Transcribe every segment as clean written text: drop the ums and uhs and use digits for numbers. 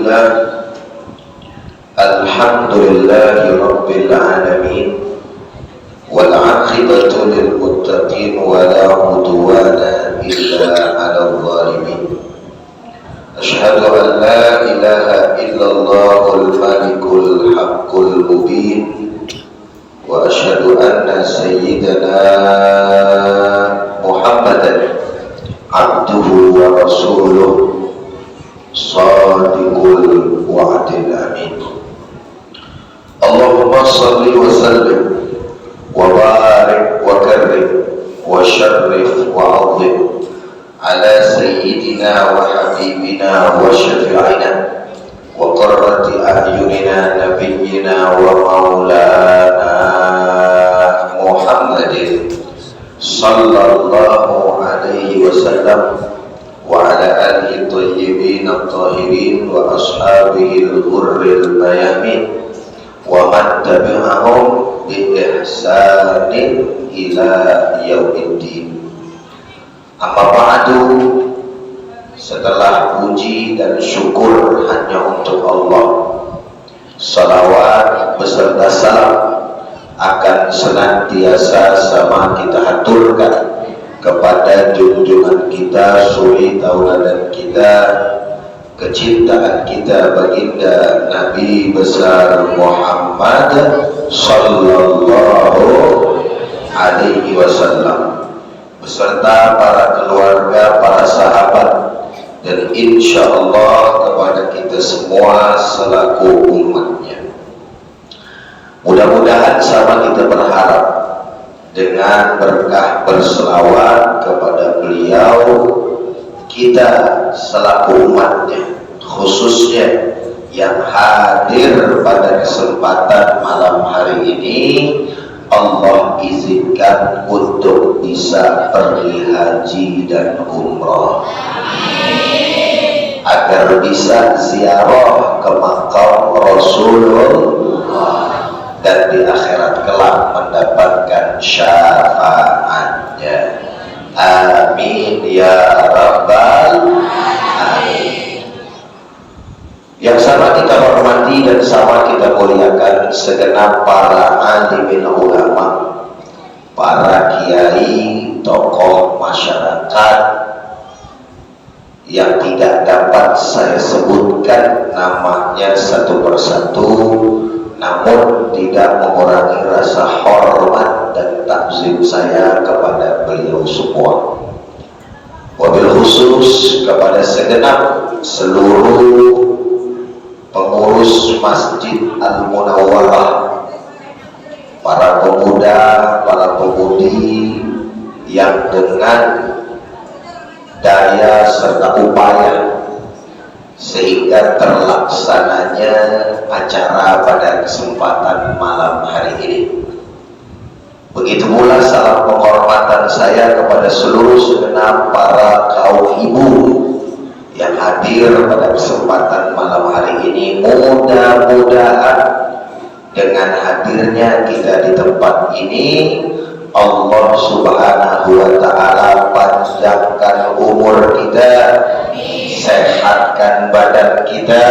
Bismillah. Alhamdulillahi Rabbil Alamin. Wal aqibatu lil muttaqin wa la udwana illa 'alal zalimin. Asyhadu an la ilaha illallahul malikul haqqul mubin. Wa asyhadu anna sayyidana Muhammadan abduhu wa rasuluh sadiqul wa'dil amin. Allahumma salli wa sallim wa barik wa karrim wa syarrif wa azim ala sayyidina wa habibina wa syafi'ina wa qurrati a'yunina nabiyyina wa maulana Muhammadin sallallahu alaihi wasallam wa ala alihi thayyibin at-tahirin wa ashabihi al-ghurril mayamin wa man tabi'ahum bi ihsanin ila yaumiddin. Amma ba'du, setelah puji dan syukur hanya untuk Allah, salawat beserta salam akan senantiasa sama kita haturkan kepada junjungan kita, suri tauladan kita, kecintaan kita baginda Nabi besar Muhammad sallallahu alaihi wasallam beserta para keluarga, para sahabat, dan insya Allah kepada kita semua selaku umatnya. Mudah-mudahan sama kita berharap dengan berkah berselawat kepada beliau, kita selaku umatnya, khususnya yang hadir pada kesempatan malam hari ini, Allah izinkan untuk bisa pergi haji dan umrah, agar bisa ziarah ke makam Rasulullah dan di akhirat kelak mendapatkan syafaatnya. Amin ya rabbal alamin. Yang sama kita hormati dan sama kita muliakan segenap para alimin ulama, para kiai, tokoh masyarakat yang tidak dapat saya sebutkan namanya satu persatu, namun tidak mengurangi rasa hormat dan takzim saya kepada beliau semua. Wabil khusus kepada segenap seluruh pengurus Masjid Al-Munawwarah, para pemuda, para pemudi yang dengan daya serta upaya sehingga terlaksananya acara pada kesempatan malam hari ini. Begitu pula salam penghormatan saya kepada seluruh segenap para kaum ibu yang hadir pada kesempatan malam hari ini. Mudah-mudahan dengan hadirnya kita di tempat ini, Allah subhanahu wa ta'ala panjangkan umur kita, sehatkan badan kita,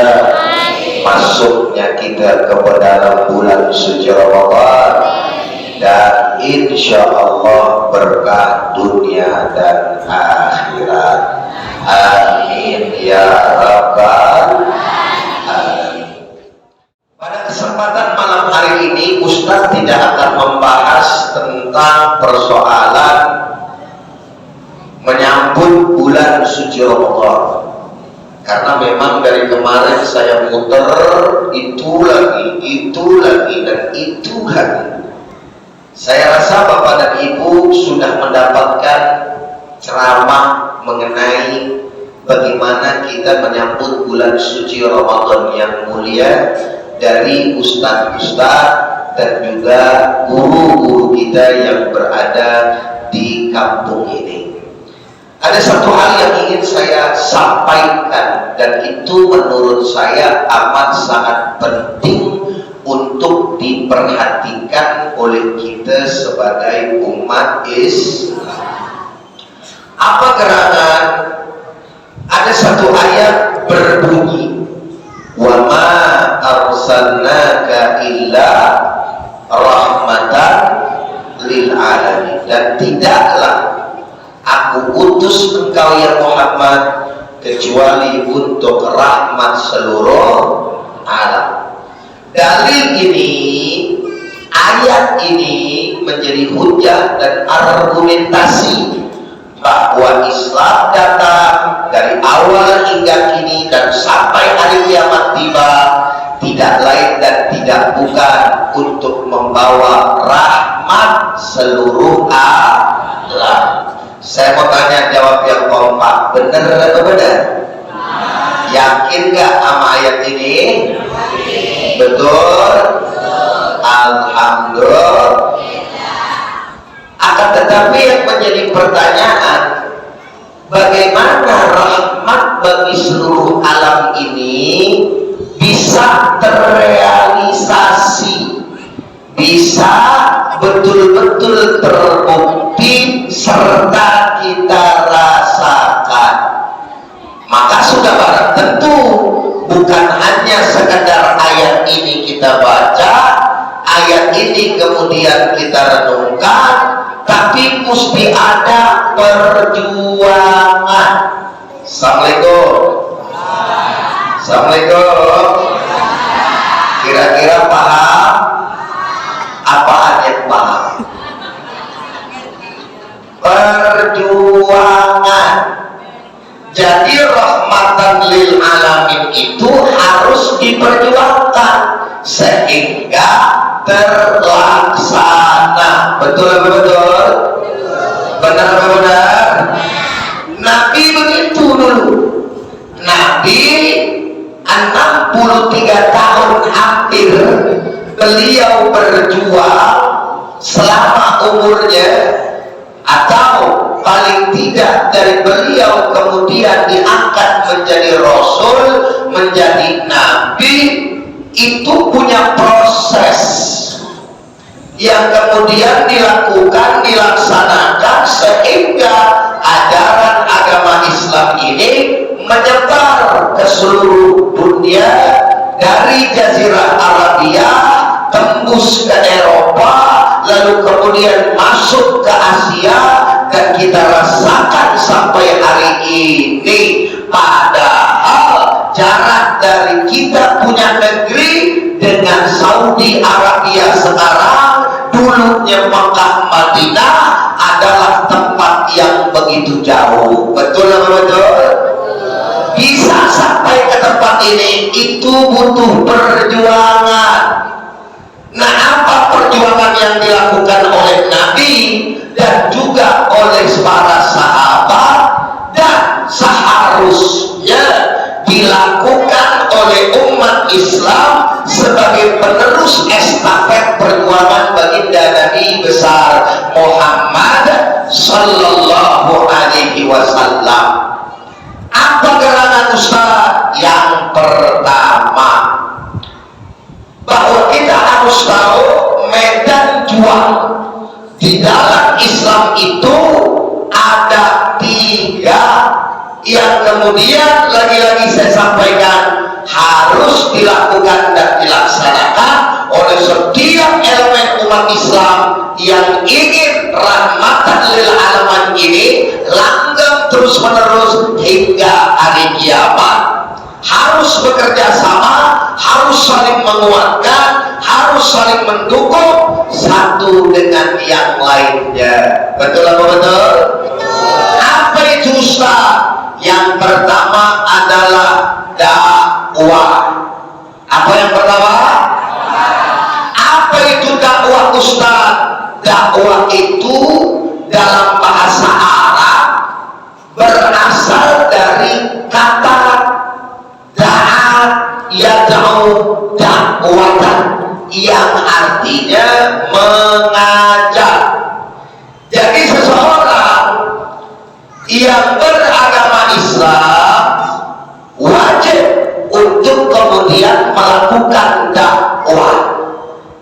masuknya kita ke dalam bulan suci Ramadan, dan insya Allah berkah dunia dan akhirat. Amin ya rabbal alamin. Pada kesempatan malam hari ini, Ustaz tidak akan membahas tentang persoalan menyambut bulan suci Ramadan, karena memang dari kemarin saya muter itu lagi, dan itu lagi. Saya rasa Bapak dan Ibu sudah mendapatkan ceramah mengenai bagaimana kita menyambut bulan suci Ramadan yang mulia dari ustadz-ustadz dan juga guru-guru kita yang berada di kampung ini. Ada satu hal yang ingin saya sampaikan, dan itu menurut saya amat sangat penting untuk diperhatikan oleh kita sebagai umat Islam. Apa gerangan? Ada satu ayat berbunyi, aku utus engkau ya Muhammad kecuali untuk rahmat seluruh alam. Dalil ini, ayat ini menjadi hujah dan argumentasi bahwa Islam datang dari awal hingga kini dan sampai hari kiamat tiba tidak lain dan tidak bukan untuk membawa rahmat seluruh alam. Saya mau tanya, jawab yang kompak, benar atau benar? Yakin gak sama ayat ini? Betul? Alhamdulillah. Akan tetapi yang menjadi pertanyaan, bagaimana rahmat bagi seluruh alam ini bisa terrealisasi, bisa betul-betul terbukti serta kita rasakan? Maka sudah barang tentu bukan hanya sekedar ayat ini kita baca, ayat ini kemudian kita renungkan, tapi mesti ada perjuangan. Assalamualaikum. Assalamualaikum. Kira-kira paham? Apaan yang paham? Perjuangan. Jadi rahmatan lil alamin itu harus diperjuangkan sehingga terlaksana. Betul apa betul? Benar apa benar? Nabi begitu dulu. Nabi 63 tahun hampir beliau berjuang selama umurnya, atau paling tidak dari beliau kemudian diangkat menjadi rasul, menjadi nabi, itu punya proses yang kemudian dilakukan, dilaksanakan sehingga ajaran agama Islam ini menyebar ke seluruh dunia, dari Jazirah Arabia tembus ke Eropa, lalu kemudian masuk ke Asia, dan kita rasakan sampai hari ini. Padahal jarak dari kita punya negeri dengan Saudi Arabia sekarang, dulunya Makkah Madinah adalah tempat yang begitu jauh. Betul atau betul? Bisa sampai ke tempat ini itu butuh perjuangan. Nah, apa perjuangan yang dilakukan oleh Nabi dan juga oleh para sahabat dan seharusnya dilakukan oleh umat Islam sebagai penerus estafet perjuangan baginda Nabi besar Muhammad sallallahu alaihi wasallam? Apa gerangan Ustaz? Yang pertama, bahwa kita harus tahu medan juang di dalam Islam itu ada 3 yang kemudian lagi-lagi saya sampaikan harus dilakukan dan dilaksanakan oleh setiap elemen umat Islam yang ingin rahmatan lil alamin ini langgeng terus menerus hingga hari kiamat. Harus bekerja sama, harus saling menguatkan, harus saling mendukung satu dengan yang lainnya. Betul apa betul? Apa itu Ustaz? Yang pertama adalah dakwah. Apa yang pertama? Apa itu dakwah Ustaz? Dakwah itu dalam bahasa Arab berasal dari kata da'at yad'u dakwatan, yang artinya mengajak. Jadi seseorang yang beragama Islam wajib untuk kemudian melakukan dakwah,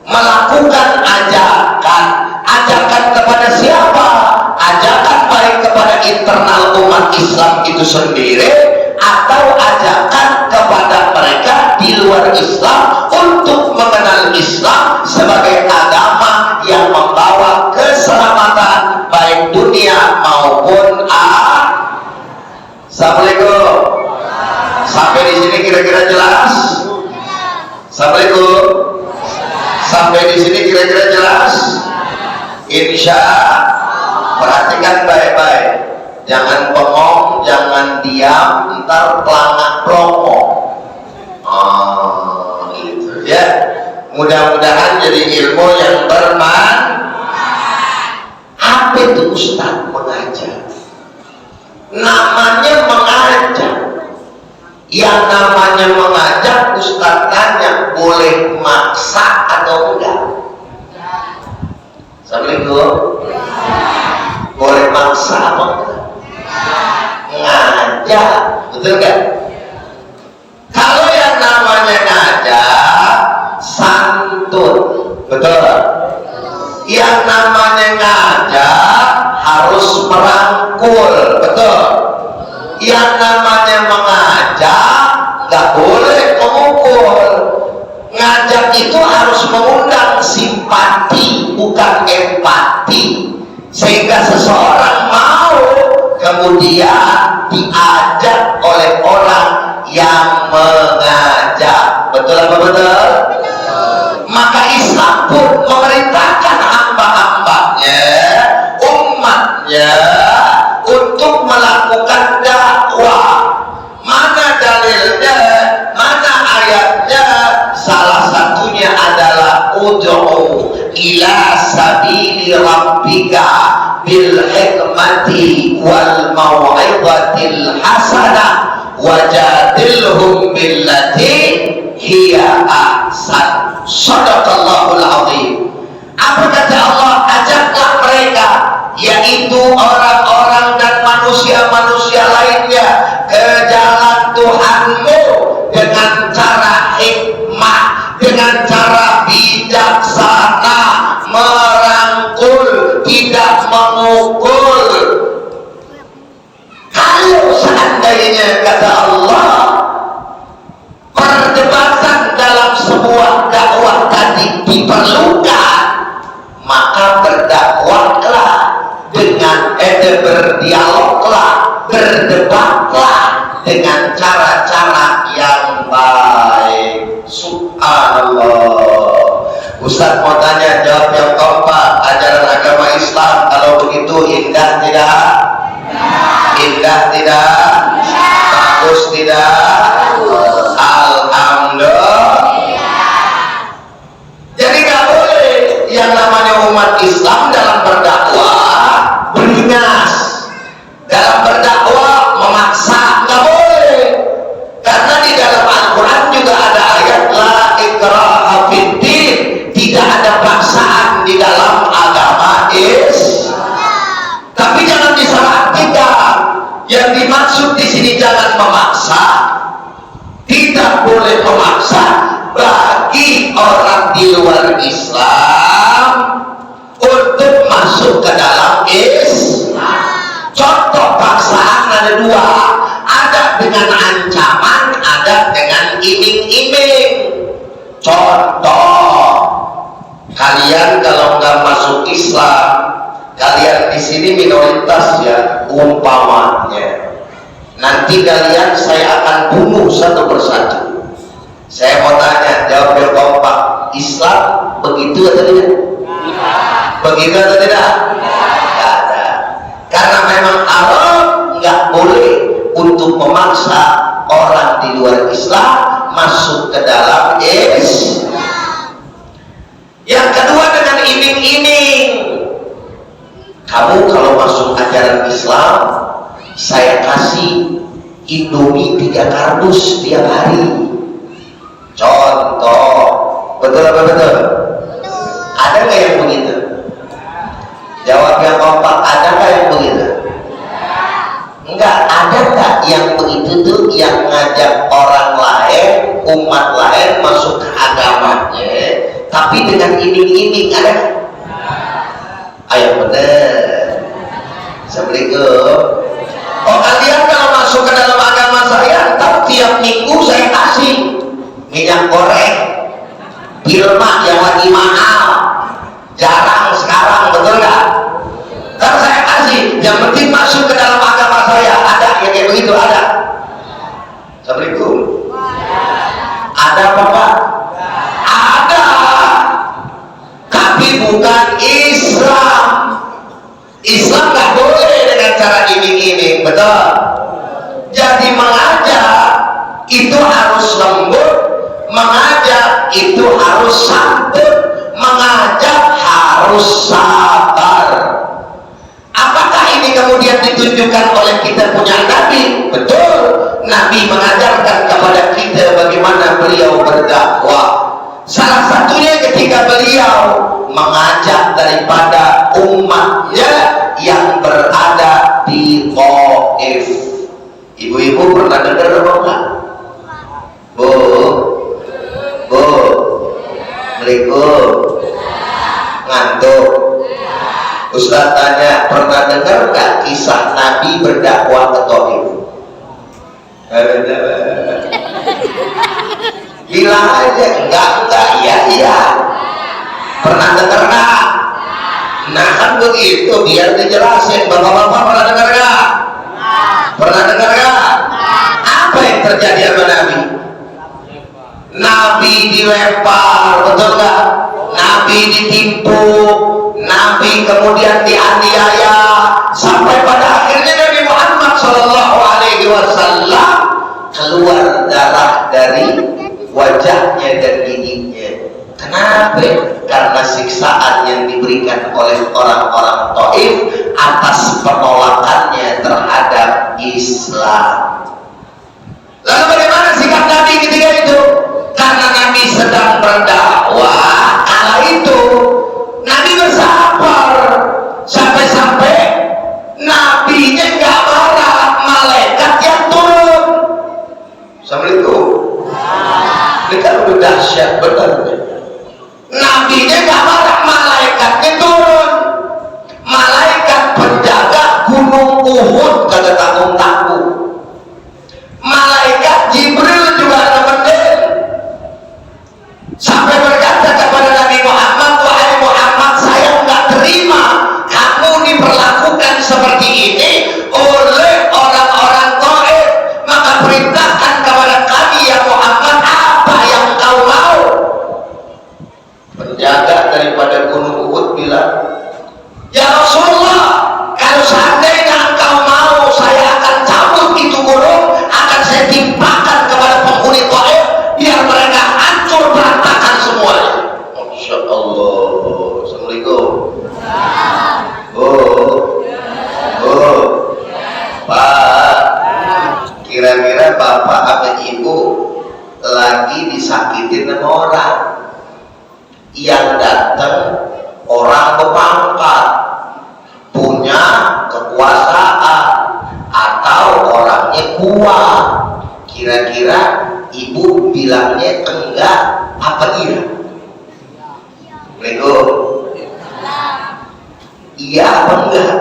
melakukan ajakan. Ajakan kepada siapa? Ajakan baik kepada internal umat Islam itu sendiri, atau ajakan kepada mereka di luar Islam untuk mengenal Islam sebagai agama yang membawa keselamatan baik dunia maupun akhirat. Assalamualaikum. Sampai di sini kira-kira jelas? Assalamualaikum. Sampai di sini kira-kira jelas? Insya perhatikan baik-baik, jangan bengong, jangan diam, ntar pelangak promo. Gitu ya. Mudah-mudahan jadi ilmu yang bermanfaat. Apa itu Ustaz mengajar? Namanya mengajar. Yang namanya mengajar, Ustaz tanya, boleh maksa atau enggak? Assalamualaikum. Boleh maksa apa enggak? Ngajak, betul enggak? Kalau yang namanya ngajak santun, betul. Yang namanya ngajak harus merangkul, betul. Yang namanya mengajak nggak boleh memukul. Ngajak itu harus mengundang simpati, bukan empati, sehingga seseorang mau kemudian diajak oleh orang yang mengajak. Betul apa betul? Maka Islam pun memerintahkan hamba-hambanya, umatnya, untuk melakukan dakwah. Mana dalilnya? Mana ayatnya? Salah satunya adalah ud'u ila sabili rabbika bil hikmati wal mau'izatil hasanah wajadilhum billati hiya ahsan. Shadaqallahul azim. Apa kata Allah? Ajaklah mereka, yaitu orang-orang dan manusia-manusia lainnya, ke jalan Tuhanmu dengan cara hikmah, dengan cara bijaksana, merangkul, tidak memukul. Kalau seandainya kata Allah perdebatan dalam sebuah dakwah tadi diperlukan, maka berdakwahlah dengan berdialoglah, berdebatlah dengan cara-cara yang baik. Subhanallah. Ustaz mau tanya, jawab yang keempat. Ajaran agama Islam kalau begitu indah tidak? Indah tidak? Bagus tidak? Alhamdulillah. Jadi gak boleh yang namanya umat Islam dalam berdakwah beringas, dalam berdakwah memaksa, gak boleh. Karena di dalam Al-Quran juga ada ayat la ikraha fiddin, tidak ada paksaan di dalam agama Islam. Tapi jangan disalahkan, yang dimaksud di sini jangan memaksa, tidak boleh memaksa bagi orang di luar Islam untuk masuk ke dalam Islam. Contoh paksaan ada dua, ada dengan ancaman, ada dengan iming-iming. Contoh, kalian kalau nggak masuk Islam, kalian di sini minoritas ya, umpamanya. Nanti kalian saya akan bunuh satu persatu. Saya mau tanya, jawab yang kompak. Islam begitu atau tidak? Begitu atau tidak? Tidak ada. Karena memang Arab nggak boleh untuk memaksa orang di luar Islam masuk ke dalam Islam. Yang kedua dengan iming-iming. Kamu kalau masuk ajaran Islam, saya kasih Indomie 3 kardus tiap hari. Contoh, betul apa betul? Ada nggak yang begitu? Jawab yang kompak, ada nggak yang begitu? Enggak, ada nggak yang begitu tuh, yang ngajak orang lain, umat lain masuk ke agamanya, tapi dengan iming-iming, ada nggak? Ayo bener. Assalamualaikum. Oh, kalian kalau masuk ke dalam agama saya, tiap minggu saya kasih minyak goreng, Pilma yang lagi mahal, jarang sekarang, betul nggak? Kan saya kasih, yang penting masuk ke dalam agama saya. Ada yang kayak begitu, ada mengajak itu harus santun, mengajak harus sabar. Apakah ini kemudian ditunjukkan oleh kita punya Nabi? Betul, Nabi mengajarkan kepada kita bagaimana beliau berdakwah. Salah satunya ketika beliau mengajak daripada umatnya yang berada di Taif. Ibu-ibu pernah dengar apa enggak? Bu, Assalamualaikum. Ngantuk. Ustaz tanya, pernah dengar nggak kisah Nabi berdakwah ke Taif? Bilang aja, enggak, iya. Pernah dengar nggak? Nah kan begitu, biar dijelasin. Bapak-bapak pernah dengar nggak? Pernah dengar nggak? Apa yang terjadi sama Nabi? Nabi dilempar, betul nggak? Nabi ditimpuk, Nabi kemudian dianiaya, sampai pada akhirnya Nabi Muhammad SAW keluar darah dari wajahnya dan giginya. Kenapa? Karena siksaan yang diberikan oleh orang-orang Taif atas penolakannya terhadap Islam. Lalu bagaimana sikap Nabi ketika itu? Karena Nabi sedang berdakwah, kala itu Nabi bersabar sampai-sampai Nabinya nggak marah, malaikat yang turun. Assalamualaikum. Ini kan udah dahsyat benar. Nabinya nggak marah, malaikatnya turun. Malaikat penjaga gunung Uhud kagak tanggung-tanggung. Malaikat Jibril juga nemenin. Sampai berkata kepada Nabi Muhammad, wahai Muhammad, saya nggak terima kamu diperlakukan seperti ini oleh orang-orang Taif. Maka perintahkan kepada kami ya Muhammad, apa yang kau mau? Penjaga daripada gunung Uhud bilang, ya Rasulullah, kalau seandainya engkau mau, saya akan cabut itu gunung, akan saya timpakan kepada penghuni Taif biar mereka hancur berantakan semuanya. Masya Allah. Assalamualaikum. Pak, kira-kira bapak atau ibu lagi disakitin sama orang, yang datang orang berpangkat, punya kekuasaan, atau orangnya kuat, kira-kira ibu bilangnya enggak apa iya? Assalamualaikum. Iya apa enggak?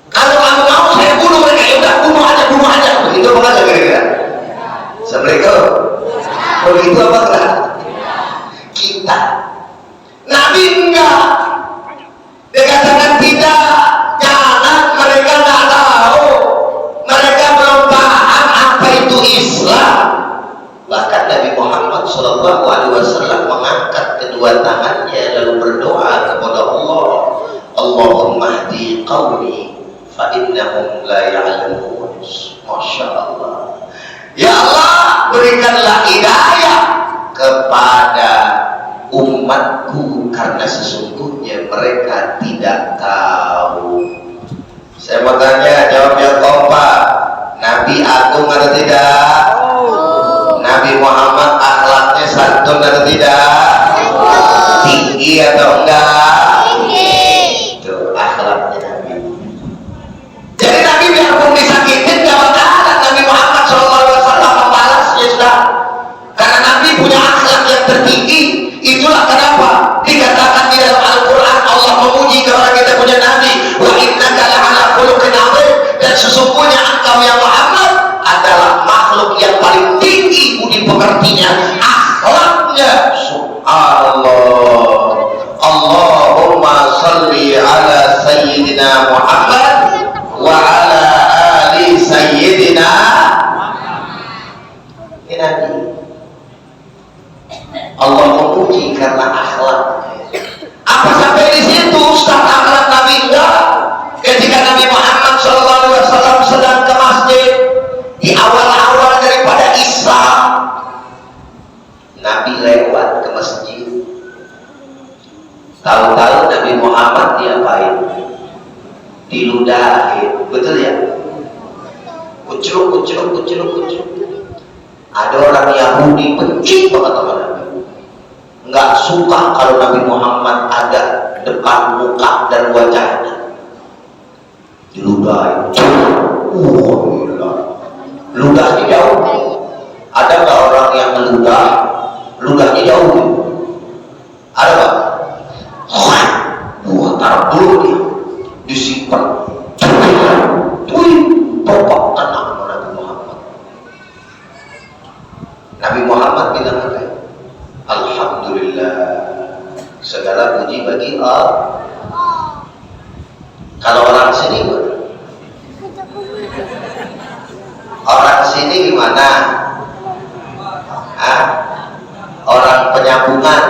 Kalau kamu mau saya bunuh mereka, ya udah bunuh aja. Begitu apa enggak kira-kira? Assalamualaikum. Begitu apa enggak? Kita Nabi enggak. Dia katakan tidak, jangan, mereka enggak tahu, mereka belum paham apa itu Islam. Bahkan Nabi Muhammad SAW mengangkat kedua tangannya lalu berdoa kepada Allah, Allahumma hdi qaumi fa innahum la ya'lamun. Masya Allah. Ya Allah, berikanlah hidayah kepada umatku karena sesungguhnya mereka tidak tahu. Saya mau tanya, jawab yang kompak. Nabi agung atau tidak? Nabi Muhammad akhlaknya santun atau tidak? Tinggi atau enggak? Tinggi. Itu akhlaknya Nabi. Jadi Nabi biarpun disakitin gak bakalan Nabi Muhammad SAW membalasnya sudah. Karena Nabi punya akhlak yang tertinggi. Itulah kenapa dikatakan di dalam Al-Quran Allah memuji kepada kita punya Nabi, wa innaka la'ala khuluqin 'adzim, dan sesungguhnya engkau ya Muhammad adalah makhluk yang paling tinggi budi pekertinya, akhlaknya. Subhanallah. Allahumma salli ala sayyidina Muhammad wa ala ali sayyidina Nabi. Allah memuji karena akhlaknya. Apa sampai di situ Ustaz akhlak Nabi? Enggak. Ketika Nabi Muhammad SAW sedang ke masjid, di awal-awal daripada Islam diludahin, betul ya? Kucluk. Ada orang Yahudi benci banget sama Nabi, nggak suka kalau Nabi Muhammad ada depan muka dan wajahnya, diludahin. Ludahnya jauh. Ada nggak orang yang ludahnya jauh? Ada nggak? Taruh dulu dia, disimpan. Bapak tenang Nabi Muhammad. Nabi Muhammad bilang apa? Alhamdulillah, segala puji bagi Allah. Kalau orang sini orang sini gimana? Orang penyambungan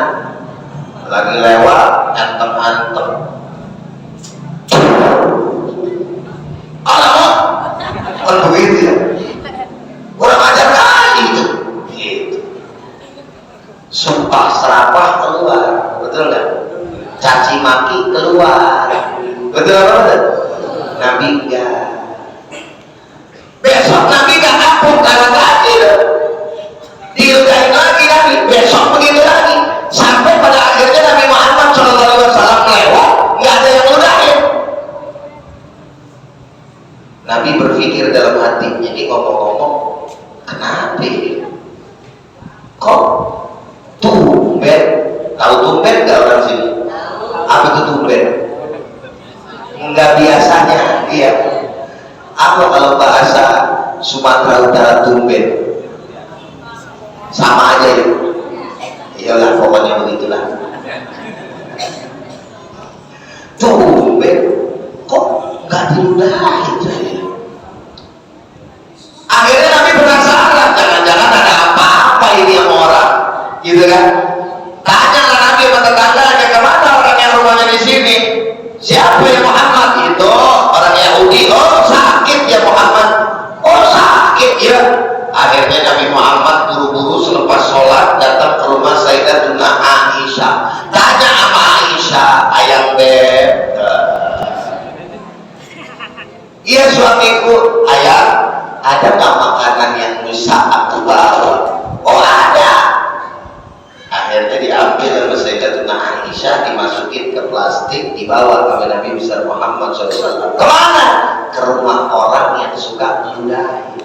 lagi lewat antem. Alamak, kan begitu ya? Kurang ajar kali itu. Gitu. Sumpah serapah keluar, betul nggak? Caci maki keluar, betul betul. Nabi enggak. Besok Nabi nggak kapok lewat lagi loh. Diludahin lagi Nabi, besok begitu lagi. Sampai pada akhirnya Nabi Muhammad SAW lewat, nggak ada yang ludahin. Nabi berpikir dalam hatinya, ini ngomong-ngomong, kenapa ini? Kok tumben? Tahu tumben nggak orang sini? Apa itu tumben? Nggak biasanya, iya. Apa kalau bahasa Sumatera Utara tumben? Sama aja ya. Iyalah pokoknya begitulah. Tumben kok nggak diludahin? Akhirnya Nabi penasaran, jangan-jangan ada apa-apa ini sama orang, gitu kan? Tanyalah Nabi sama tetangganya, kemana orang yang rumahnya di sini? Siapa ya Muhammad? Itu orang Yahudi. Oh sakit ya Muhammad. Oh sakit ya. Akhirnya Nabi Muhammad buru-buru selepas sholat datang ke rumah Sayyidatuna Aisyah. Tanya sama Aisyah, ayang beb. Iya suamiku. Ayang, ada nggak makanan yang bisa aku bawa? Oh ada. Akhirnya diambil oleh Sayyidatuna Aisyah, dimasukin ke plastik, dibawa oleh Nabi besar Muhammad SAW. Kemana? Ke rumah orang yang suka meludahi.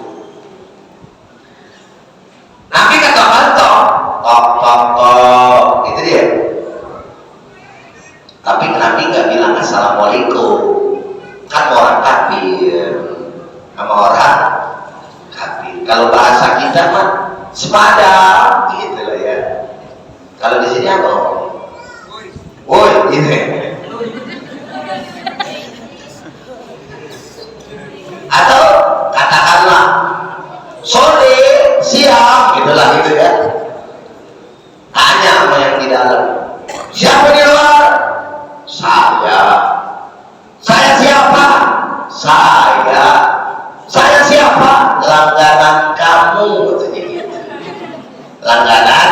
Nabi ketok-ketok, tok, itu dia. Tapi Nabi nggak bilang assalamualaikum, kan orang kafir, sama orang kafir. Kalau bahasa kita mah sepada, gitu lah ya. Kalau di sini apa? Woi, gitu ya. Atau katakanlah sore, siang, gitulah gitu ya. Tanya sama yang di dalam, siapa di luar? Saya siapa? Saya siapa? Langganan kamu, katanya gitu. Langganan,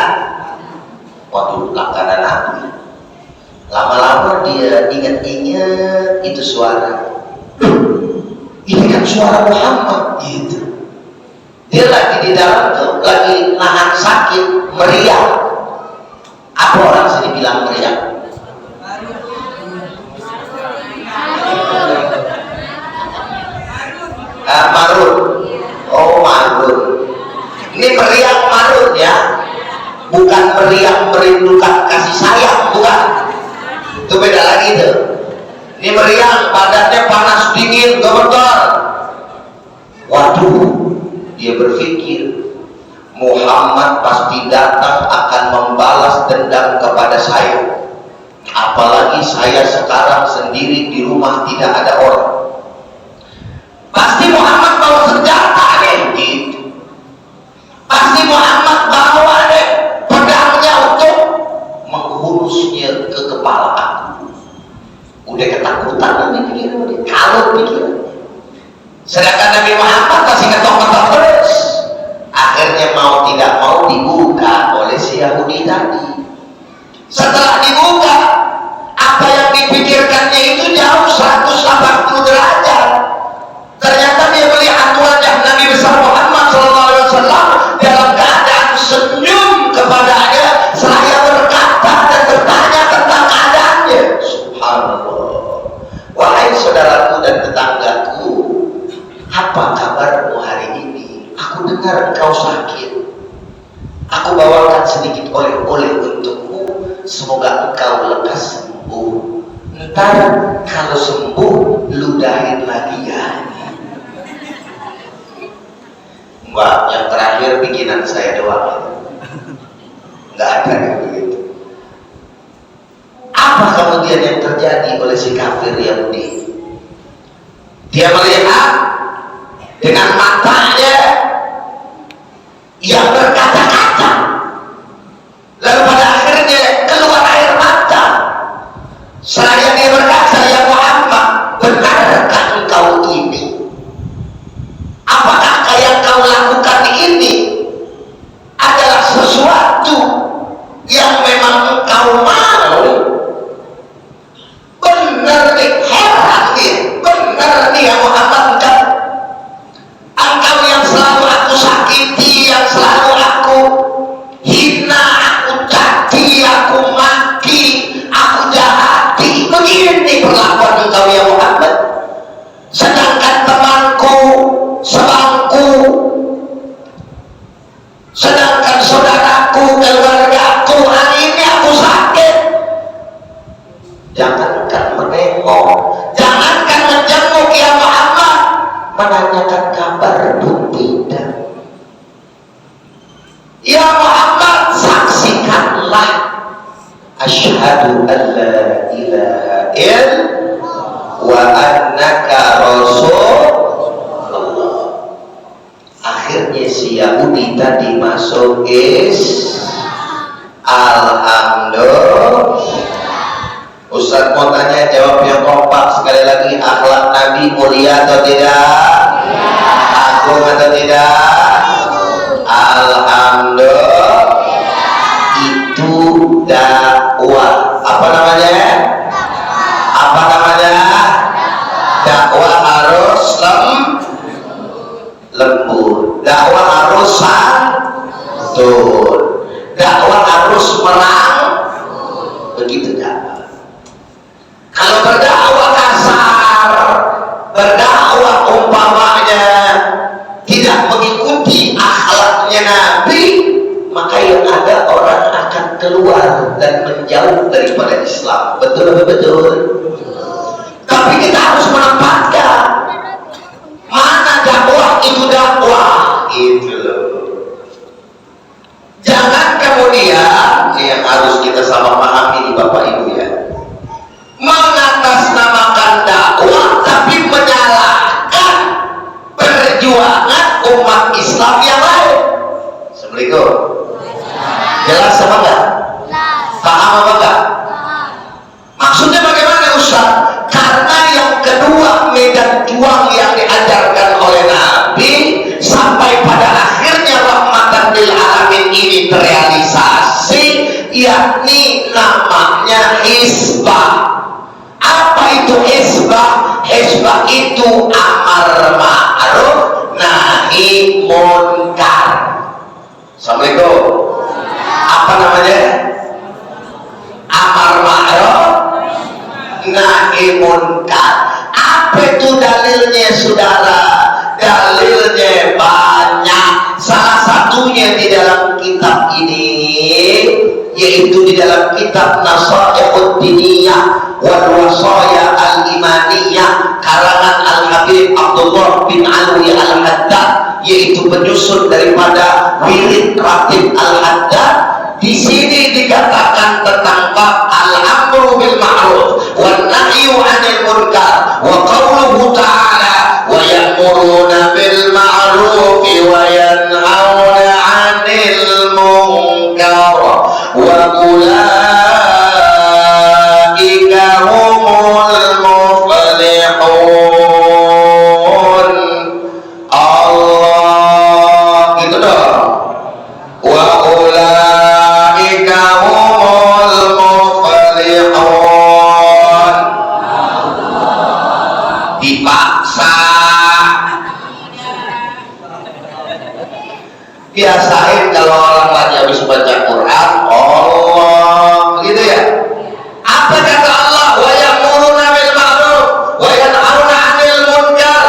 waduh, langganan apa? Lama-lama dia ingat-ingat itu suara. Ini kan suara Muhammad, gitu. Dia lagi di dalam tuh, lagi nahan sakit, meriang. Apa orang sini bilang meriang? Marut. Oh marut. Ini meriang marut ya, bukan meriang merindukan kasih sayang, bukan. Itu beda lagi tuh. Ini meriang, badannya panas dingin, gemetar. Waduh. Dia berpikir Muhammad pasti datang akan membalas dendam kepada saya. Apalagi saya sekarang sendiri di rumah tidak ada orang. Pasti Muhammad bawa senjata deh, gitu. Pasti Muhammad bawa deh pedangnya untuk menghunusnya ke kepala aku. Udah ketakutan nih pikiran, kalau pikiran. Sedangkan Nabi Muhammad masih ketok-ketok terus. Akhirnya mau tidak mau dibuka oleh si Yahudi tadi. Setelah dibuka, apa yang dipikirkannya itu jauh 180 derajat. apa kabarmu hari ini? Aku dengar engkau sakit. Aku bawakan sedikit oleh-oleh untukmu. Semoga engkau lekas sembuh. Ntar kalau sembuh, ludahin lagi ya. Enggak, yang terakhir bikinan saya doang. Enggak ada yang begitu. Apa kemudian yang terjadi oleh si kafir Yahudi? Dia melihat dengan matanya yang berkaca-kaca, lalu pada akhirnya keluar air mata. Seraya dia berkata, ya Muhammad, benarkah engkau ini? Apakah yang kau lakukan ini adalah sesuatu yang memang engkau mau? Benar nih, heran nih, benar nih ya Muhammad, engkau yang selalu aku sakiti, yang selalu aku hina, aku caci, aku maki, aku jahati. Begini perlakuan engkau ya Muhammad. Sedangkan temanku sebangku, sedangkan saudaraku, keluargaku, hari ini aku sakit. Jangankan menengok, jangankan menjenguk ya Muhammad, menanyakan kabar pun tidak. Ya Muhammad, saksikanlah, asyhadu an la ilaha illallah wa annaka rasulullah. Akhirnya si Yahudi tadi masuk alhamdulillah. Ustaz mau tanya, jawab yang kompak sekali lagi. Akhlak Nabi mulia atau tidak? Agung atau tidak? Alhamdulillah. Itu dakwah. Apa namanya? Apa namanya? Dakwah harus lembut. Dakwah harus santun. Dakwah harus merang. Begitu dakwah. Kalau berdakwah kasar, berdakwah umpamanya tidak mengikuti akhlaknya Nabi, maka yang ada orang akan keluar dan menjauh daripada Islam. Betul atau betul? Tapi kita harus menempatkan mana dakwah itu dakwah. Itu loh. Jangan kemudian yang harus kita sama pahami di Bapak Ibu ya, mengatasnamakan dakwah tapi menyalahkan perjuangan umat Islam yang lain. Assalamualaikum. Jelas apa enggak? Paham apa enggak? Maksudnya bagaimana Ustaz? Karena yang kedua medan juang yang diajarkan oleh Nabi sampai pada akhirnya rahmatan lil alamin ini terrealisasi, yakni namanya hizbah. Apa itu hizbah? Hizbah itu amar ma'ruf nahi munkar. Assalamualaikum. Apa namanya? Amar ma'ruf nahi munkar. Apa itu dalilnya saudara? Dalilnya banyak. Salah satunya di dalam kitab ini, yaitu di dalam kitab Nasaihud Diniyah wal Wasaya al-Imaniyah karangan Al-Habib Abdullah bin Alwi Al-Haddad, yaitu penyusun daripada wirid Ratib Al-Haddad. Di sini dikatakan tentang bab al-amru bil ma'ruf wan nahyu 'anil munkar wa qauluhu ta'ala wa ya'muruna bil ma'ruf wa yanhauna 'anil munkar wa ulaika humul muflihun. Allah gitu dong. Wa ulaika humul muflihun. Dipaksa. Biasain kalau orang lagi habis baca Quran, Allah, begitu ya. Apa kata Allah? Wa ya'muruna bil ma'ruf wa yanhauna 'anil munkar.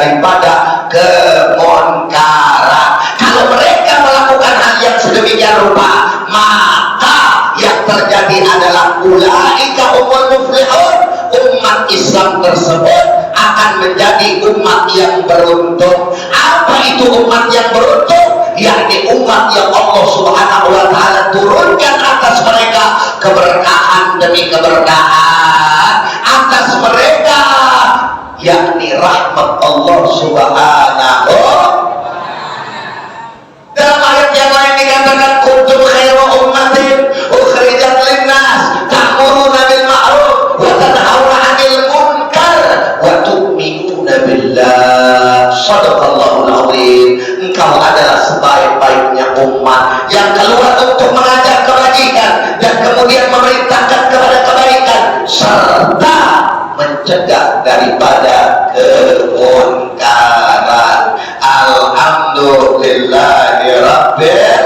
daripada kemunkaran. Kalau mereka melakukan hal yang sedemikian rupa, maka yang terjadi adalah ulaika umul muflihun. Umat Islam tersebut akan menjadi umat yang beruntung. Apa itu umat yang beruntung? Yakni umat yang Allah Subhanahu wa ta'ala turunkan atas mereka keberkahan demi keberkahan atas mereka, yakni rahmat Allah Subhanahu. Dalam ayat yang lain dikatakan kuntum khairu ummatin ukhrijat linnas ta'muruna bil ma'ruf wa tanhauna 'anil munkar wa tu'minuna billah. Shadaqallahul azim. Engkau adalah sebaik-baiknya umat yang keluar untuk mengajak kebajikan dan kemudian memerintahkan kepada kebaikan serta mencegah daripada kemunkaran. Alhamdulillahi rabbil.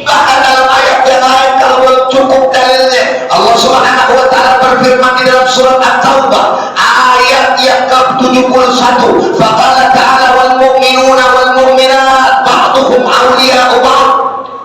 Bahkan dalam ayat yang lain kalau belum cukup dalilnya, Allah Subhanahu wa ta'ala berfirman di dalam surat At-Taubah ayat yang ke-71, faqala ta'ala wal mu'minuna wal mu'minat ba'duhum awliya'u ba'd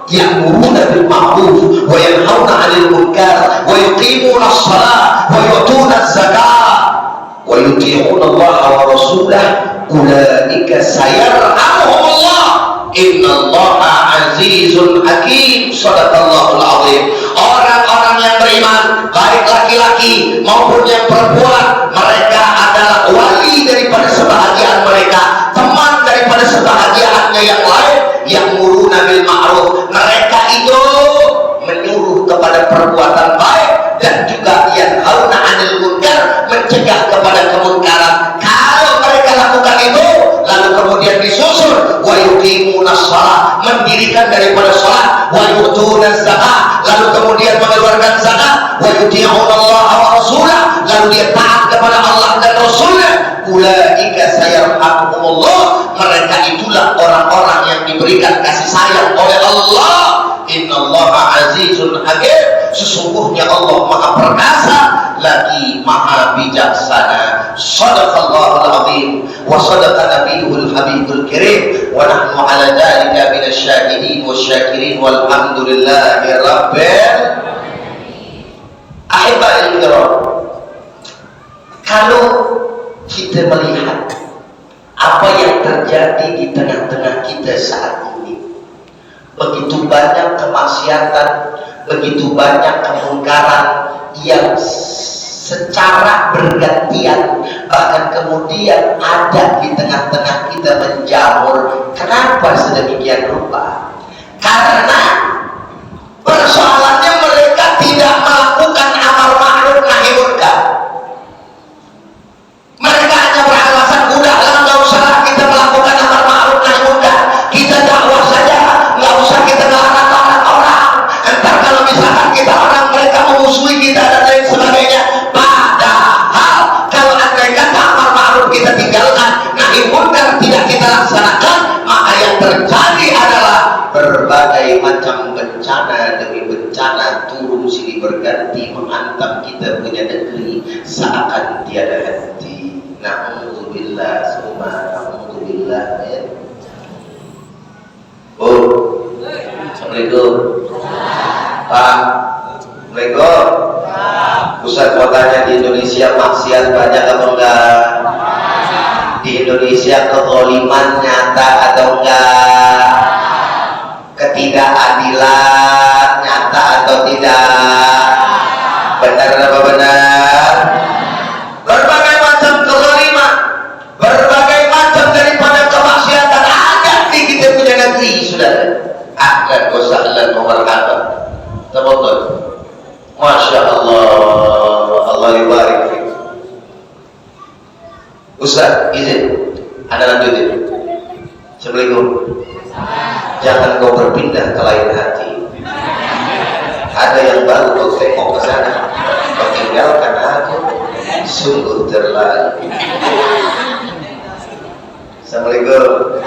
ya'muruna bil ma'ruf wa yanhauna 'anil munkar wa yuqimuna as-salata wa yu'tuna az-zakata wa yuti'una Allah wa rasulahu ulaika sayarhamuhumullah innallaha azizun hakim. Shadaqallahul azim. Orang-orang yang beriman, baik laki-laki maupun yang perempuan, mereka adalah wali daripada sebahagian mereka, teman daripada sebahagiannya yang lain. Yang muruna bil ma'ruf, mereka itu menyuruh kepada perbuatan baik dan juga yang hauna 'anil munkar, mencegah kepada kemunkaran. Kalau mereka lakukan itu lalu kemudian disusul wa yuqimunas shalah, mendirikan daripada salat, wa yu'tunaz zakat, lalu kemudian mengeluarkan zakat, wa yuti'una Allah wa rasulahu, lalu dia taat kepada Allah dan Rasulnya, ulaika sayarhamuhumullah, mereka itulah orang-orang yang diberikan kasih sayang oleh Allah. Innallaha azizun hakim, sesungguhnya Allah maha perkasa lagi maha bijaksana. Shadaqallahul azim wa shadaqa nabiyul habibul karim wa nahnu ala dzalika minasyahidin wasyakirin walhamdulillahi rabbil ahibbail kiram. Kalau kita melihat apa yang terjadi di tengah-tengah kita saat ini, begitu banyak kemaksiatan, begitu banyak kemungkaran yang secara bergantian, bahkan kemudian ada di tengah-tengah kita menjamur. Kenapa sedemikian rupa? Karena persoalannya mereka tidak melakukan amar ma'ruf nahi munkar. Mereka hanya beralasan, udahlah nggak usah kita melakukan amar ma'ruf nahi munkar, kita dakwah saja, nggak usah kita ngelarang-larang orang. Entar kalau misalkan kita orang mereka memusuhi kita dan lain sebagainya. Padahal kalau andai kata amar ma'ruf kita tinggalkan, nahi munkar tidak kita laksanakan, maka yang terjadi adalah berbagai macam bencana demi bencana turun silih berganti menghantam kita punya negeri seakan tiada henti. Na'udzubillah summa na'udzubillah. Oh, assalamualaikum Pak. Assalamualaikum. Pusat kotanya di Indonesia maksiat banyak atau enggak? Di Indonesia kezaliman nyata atau enggak? Ketidakadilan nyata atau tidak? Benar apa benar? Berbagai macam kezaliman, berbagai macam daripada kemaksiatan ada di kita punya negeri, saudara. Ahlan wa sahlan wa marhaban. Tafadhal. Masya Allah, Allah dibarik fiik. Ustaz, izin, Anda lanjutin. Assalamualaikum. Jangan kau berpindah ke lain hati. Ada yang baru kau tengok ke sana, kau tinggalkan aku. Sungguh terlalu. Assalamualaikum.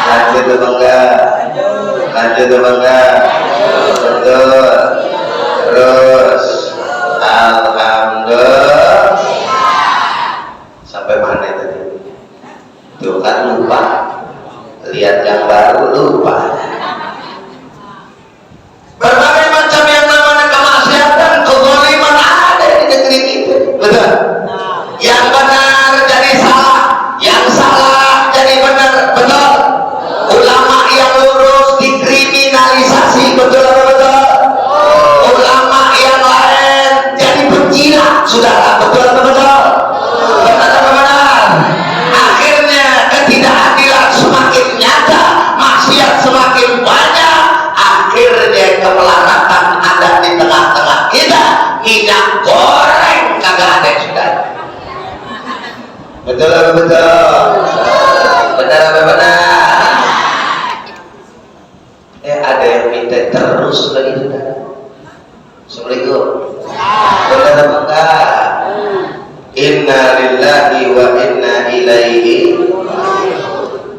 Lanjut atau enggak? Lanjut atau enggak? Betul. Terus alhamdulillah. Sampai mana tadi? Tuh kan lupa, lihat yang baru lupa. Berbagai macam yang namanya kemaksiatan, kezaliman ada di negeri kita, betul? Yang benar jadi salah, yang salah jadi benar, betul? Ulama yang lurus dikriminalisasi, betul apa betul? Ulama yang lain jadi penjilat, saudara, betul apa betul? Benar apa benar? Akhirnya ketidakadilan semakin nyata, maksiat semakin banyak, akhirnya kemelaratan ada di tengah-tengah kita. Minyak goreng kagak ada, sudah. Betul apa betul? Benar apa benar? Ada yang minta terus lagi, sudah. Assalamualaikum. Benar apa enggak? Inna lillahi wa inna ilaihi.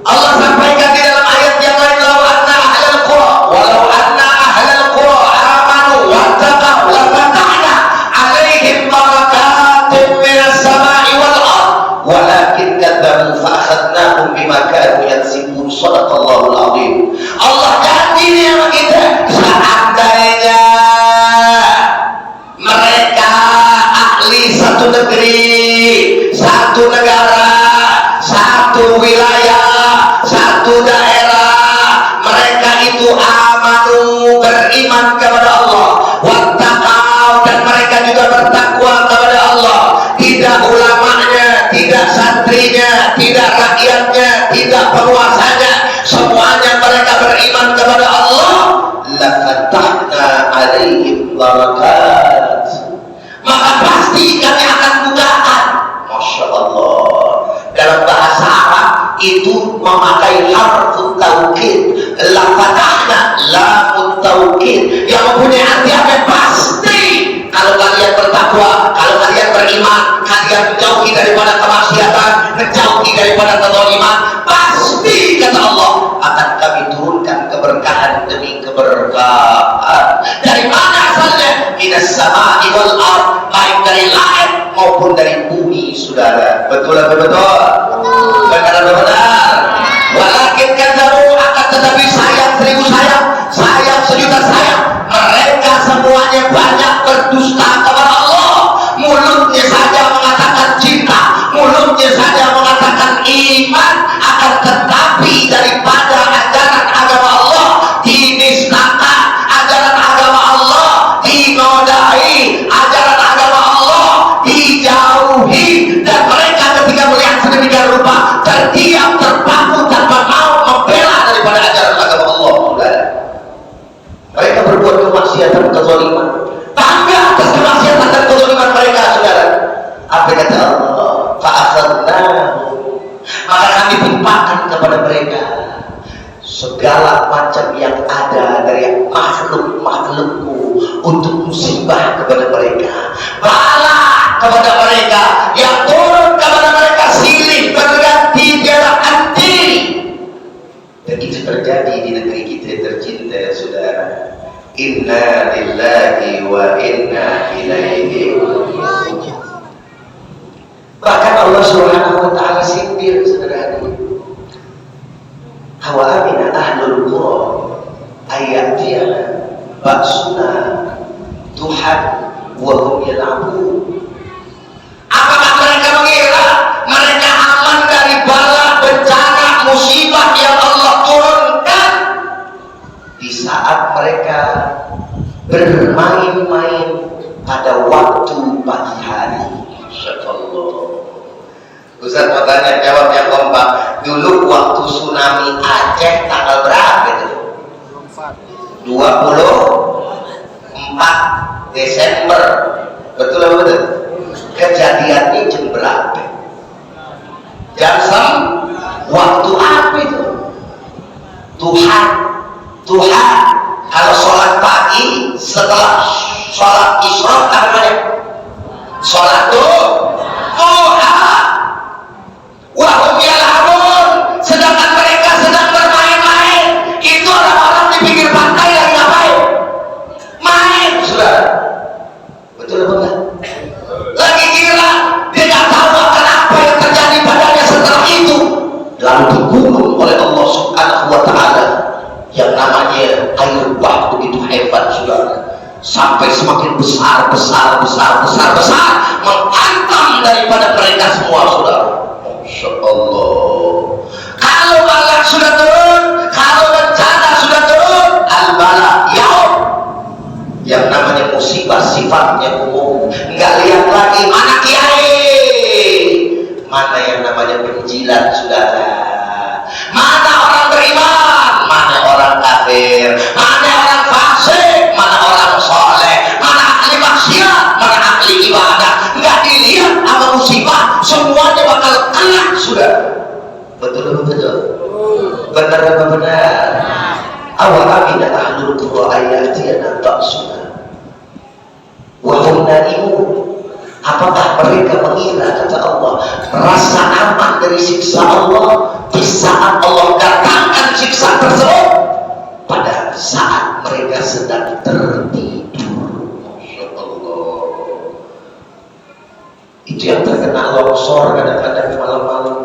Allah sampaikan di dalam ayat yang lain, walau anna ahlal qura amanu wattaqaw lafatahna alaihim barakatin minas sama'i wal ard walakin kadzabu fa akhadnahum bima kanu yaksibun. Shadaqallahul azim. Allah janji sama kita, seandainya mereka ahli satu negeri, satu negara, satu wilayah, satu daerah, mereka itu amanu, beriman kepada Allah, wattaqau, dan mereka juga bertakwa kepada Allah. Tidak ulamanya, tidak santrinya, tidak rakyatnya, tidak penguasanya, semuanya mereka beriman kepada Allah. Lafatahna alaihim barakat, maka pasti kami akan bukakan. Masya Allah, dalam bahasa Arab itu memakai harfu taukid. Lafatahna, lamut taukid, yang mempunyai arti apa? Pasti. Kalau kalian bertakwa, kalau kalian beriman, kalian menjauhi daripada kemaksiatan, menjauhi daripada kezaliman, pasti kata Allah akan kami turunkan keberkahan demi keberkahan. Dari mana asalnya? Minas sama'i wal ard, baik dari langit maupun dari bumi, saudara. Betul apa betul? Benar apa benar? Walakin kadzabu, akan tetapi sayang seribu sayang, sayang sejuta sayang, mereka semuanya banyak berdusta kepada Allah. Mulutnya saja mengatakan cinta, mulutnya saja mengatakan iman, akan tetapi daripada ajaran agama Allah dinistakan, ajaran agama Allah dinodai, ajaran agama Allah dijauhi, dan mereka ketika melihat sedemikian rupa terdiam, terpaku, tanpa mau membela daripada ajaran agama Allah. Mereka berbuat kemaksiatan, kezaliman, bangga atas kemaksiatan dan kezaliman mereka, saudara. Apa kata Allah? Fa'akhadnahu, maka kami timpakan kepada mereka segala macam yang ada dari makhluk-makhlukku untuk musibah kepada mereka, bala kepada mereka, yang turun kepada mereka silih berganti tiada henti. Dan itu terjadi di negeri kita tercinta, saudara. Inna lillahi wa inna ilaihi. Bahkan Allah Subhanahu wa ta'ala sindir, saudara. Awa amina ahlul qura ayatiyana ba'suna Tuhan wa hum yal'abun. Apakah mereka mengira mereka aman dari bala, bencana, musibah yang Allah turunkan di saat mereka bermain-main pada waktu pagi hari? Insyaallah. Ustaz mau tanya, jawab yang kompak. Dulu waktu tsunami Aceh tanggal berapa itu? 24 Desember. Betul apa betul? Kejadiannya jam berapa? Jam waktu apa itu? Tuhan kalau sholat pagi setelah sholat isyraq apa namanya? Sholat Tuhan. Wahum yal'abun, sedangkan mereka sedang bermain-main. Itu orang-orang di pinggir pantai lagi ngapain? Main, sudah. Betul apa enggak? Lagi gila, dia nggak tahu akan apa yang terjadi padanya setelah itu. lalu digulung oleh Allah Subhanahu wa Ta'ala. Yang namanya air bah begitu hebat, saudara, sampai semakin besar menghantam daripada mereka semua, saudara. Masya Allah. Kalau balak sudah turun, kalau bencana sudah turun, al-bala yaum, yang namanya musibah sifatnya umum, nggak lihat lagi mana kiai, mana yang namanya penjilat, saudara, mana orang beriman, mana orang kafir, mana orang fasik, mana orang soleh, mana ahli maksiat, mana ahli ibadah. Nggak dilihat sama musibah, semuanya bakal kena, sudah. Betul betul. Benar benar. Awal amina ahlul qura ayatiyana ta'suna wa hum naimun. Apakah mereka mengira, kata Allah, merasa aman dari siksa Allah di saat Allah datangkan siksa tersebut pada saat mereka sedang tertidur? Masya Allah. Itu yang terkena longsor kadang-kadang malam-malam,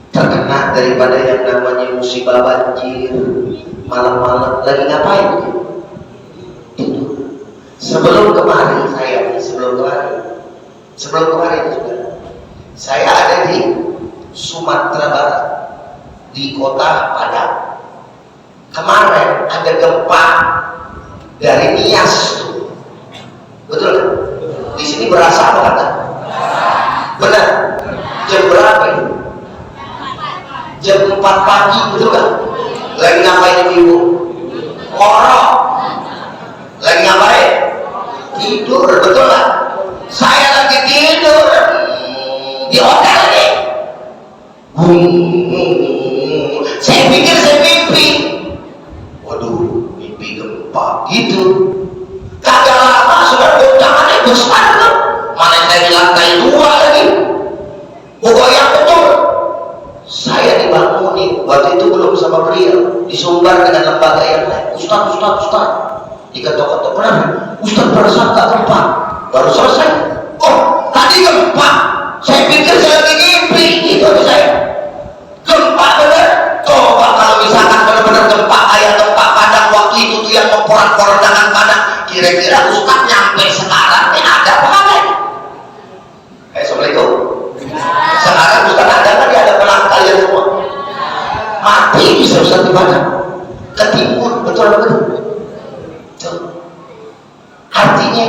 terkena daripada yang namanya musibah banjir malam-malam. Lagi ngapain? Tidur. Sebelum kemarin juga saya ada di Sumatera Barat, di kota Padang. Kemarin ada gempa dari Nias, betul? Di sini berasa apa kata? Benar. Jam berapa ini? Jam 4 pagi, betul kan? Lagi ngapain ibu? Ngorok. Lagi ngapain? Tidur, betul kan? Saya lagi tidur di hotel nih. Saya pikir saya mimpi. Waduh, mimpi gempa gitu. Kagak lama sudah goncangannya besar tuh. Mana saya di lantai 2 lagi. Goyang betul. Saya dibangunin, waktu itu belum sama beliau, disumbar dengan lembaga yang lain. Ustaz. Diketok-ketok, kenapa? Ustaz perasaan gak gempa, baru selesai. Oh, tadi gempa. Saya pikir saya lagi mimpi, itu aja saya. Gempa bener. Coba kalau misalkan benar-benar gempa kayak gempa Padang waktu itu tuh yang memporak-porandakan Padang, kira-kira Ustaz nyampe sekarang ini ada apa kagak? Assalamualaikum. Sekarang Ustaz ada kan? Ada pelang kalian semua. Mati bisa Ustaz di Padang. Ketimbun, betul. Artinya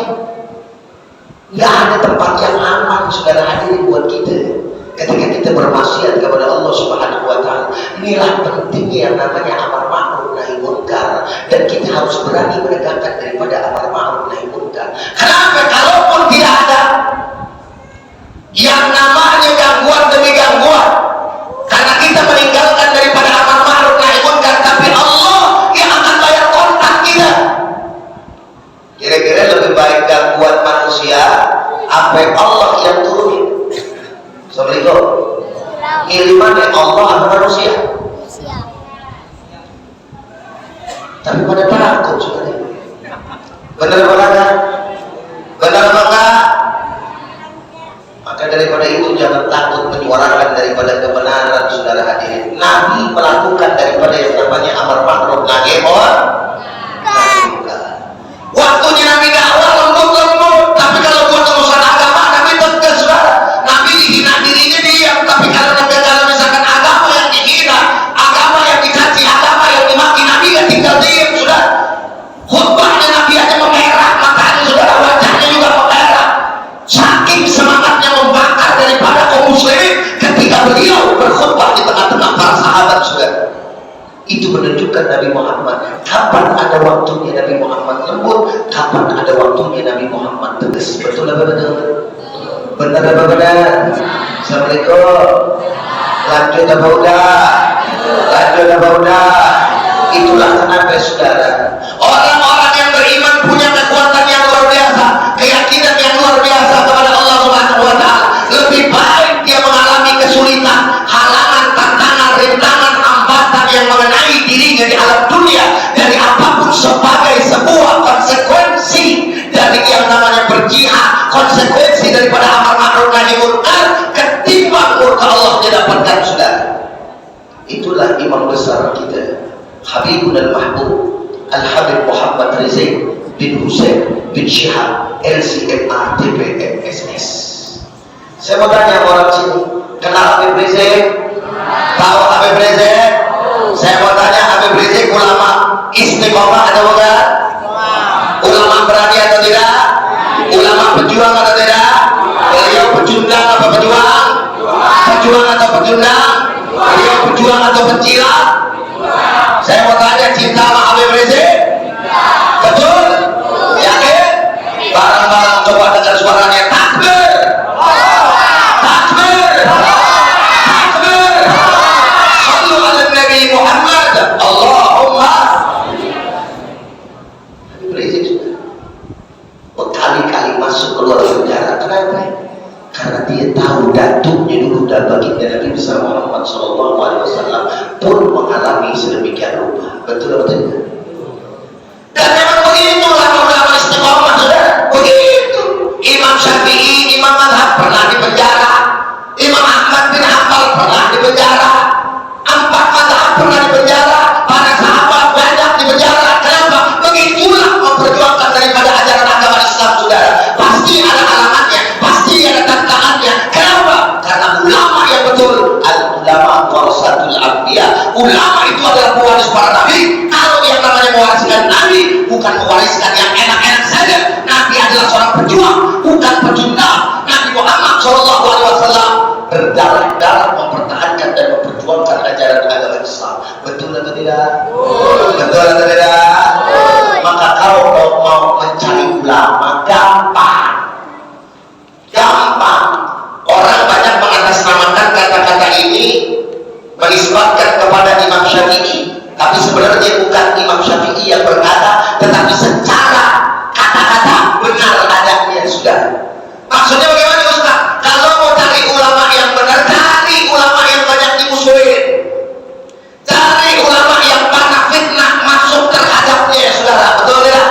nggak ada tempat yang aman, saudara hadirin, buat kita ketika kita bermaksiat kepada Allah Subhanahu wa Ta'ala. Inilah pentingnya yang namanya amar ma'ruf nahi munkar, dan kita harus berani menegakkan daripada amar ma'ruf nahi munkar. Kenapa? Kalaupun tidak ada yang namanya gangguan demi gangguan, karena kita meninggalkan daripada amar ma'ruf nahi munkar, tapi Allah yang akan bayar kontak kita. Kira-kira lebih baik gangguan manusia apa Allah yang turunin? Assalamualaikum. Kirimannya Allah atau manusia? Tapi pada takut sebenarnya. Benar apa enggak? Maka daripada itu jangan takut menyuarakan daripada kebenaran, saudara hadirin. Nabi melakukan daripada yang namanya amar ma'ruf nahi munkar. Waktunya Nabi dakwah lembut, tapi kalau buat urusan agama Nabi tegas, saudara. Nabi dihina dirinya diam, tapi kalau misalkan agama yang dihina, agama yang dicaci, agama yang dimaki, Nabi gak tinggal diam, saudara. Khutbahnya Nabi aja memerah matanya, saudara, wajahnya juga memerah. Saking semangatnya membakar daripada kaum muslimin ketika beliau berkhutbah di tengah-tengah para sahabat, saudara. Itu menunjukkan Nabi Muhammad kapan ada waktunya Nabi Muhammad lembut, kapan ada waktunya Nabi Muhammad tegas. Betul apa benar? Benar apa benar? Assalamualaikum. Lanjut apa udah? Itulah kenapa, saudara, orang-orang yang beriman punya kekuatan yang luar biasa, keyakinan yang luar biasa kepada Allah Subhanahu wa Ta'ala. Lebih baik dia mengalami kesulitan, halangan, tantangan, rintangan, hambatan yang mengenai dirinya di alam dunia dari apapun sebagai sebuah konsekuensi dari yang namanya berjihad, konsekuensi daripada amar ma'ruf nahi munkar, ketimbang murka Allah didapatkan, saudara. Itulah imam besar kita, Habibun al-Mahbub Al-Habib Muhammad Rizal bin Hussein bin Syihab LCMA TPMSS. Saya mau tanya orang sini, kenal Habib Rizal? Tahu Habib Rizal? Saya mau tanya, Habib Rizal ulama istiqomah atau bukan? Ulama berani atau tidak? Ulama pejuang atau tidak? Beliau pecundang apa pejuang? Pejuang atau pecundang? Beliau pejuang atau pencilat? Saya mau tanya, cinta sama Habib Rizal? Betul? Yakin? Barang-barang coba dengar suaranya, takbir! Takbir! Takbir! Sallu ala Nabi Muhammad. Allahumma. Habib Rizal sudah berkali-kali masuk keluar penjara. Kenapa? Karena dia tahu datuknya dulu dan baginda Nabi besar Muhammad SAW pun mengalami sedemikian rupa. Betul atau tidak? Dan memang begitulah ulama istiqomah, saudara. Begitu. Imam Syafi'i, Imam Madhab pernah di penjara. Imam Ahmad bin Hanbal pernah di penjara. 4 madhab pernah di penjara. Para sahabat banyak di penjara. Kenapa? Begitulah memperjuangkan daripada ajaran agama Islam, saudara. Pasti ada alamatnya, pasti ada tantangannya. Kenapa? Karena ulama yang betul, al-ulama warasatul anbiya. Ulama itu adalah pewaris para nabi. Kalau yang namanya mewariskan nabi, bukan mewariskan yang enak-enak saja. Nabi adalah seorang pejuang, bukan pecundang. Nabi Muhammad SAW berdarah-darah mempertahankan dan memperjuangkan ajaran agama Islam. Betul atau tidak? Betul atau tidak? Maka kalau mau mencari ulama gampang. Gampang. Orang banyak mengatasnamakan kata-kata ini menisbatkan kepada Imam Syafi'i, tapi sebenarnya bukan Imam Syafi'i yang berkata, tetapi secara kata-kata benar adanya, sudah. Maksudnya bagaimana, Ustaz? Kalau mau cari ulama yang benar, cari ulama yang banyak dimusuhin, cari ulama yang banyak fitnah masuk terhadapnya, saudara. Betul tidak?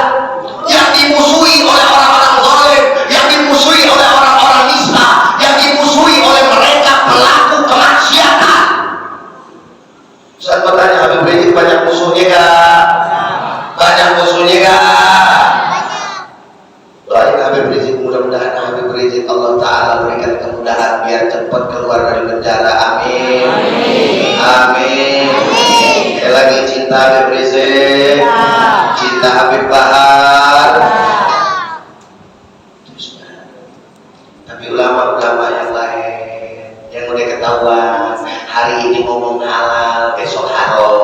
Yang dimusuhi oleh orang-orang zalim, yang dimusuhi oleh orang-orang nista, yang dimusuhi oleh mereka pelaku kemaksiatan. Saya bertanya, Habib Rizal banyak musuhnya kah? Banyak musuhnya kah? Doain Habib Rizal, mudah-mudahan Habib Rizal Allah Ta'ala berikan kemudahan biar cepat keluar dari penjara. Amin. Amin. Sekali lagi, cinta Habib Rizal, cinta Habib Bahar. Tapi ulama-ulama yang lain yang udah ketahuan hari ini ngomong halal, besok haram.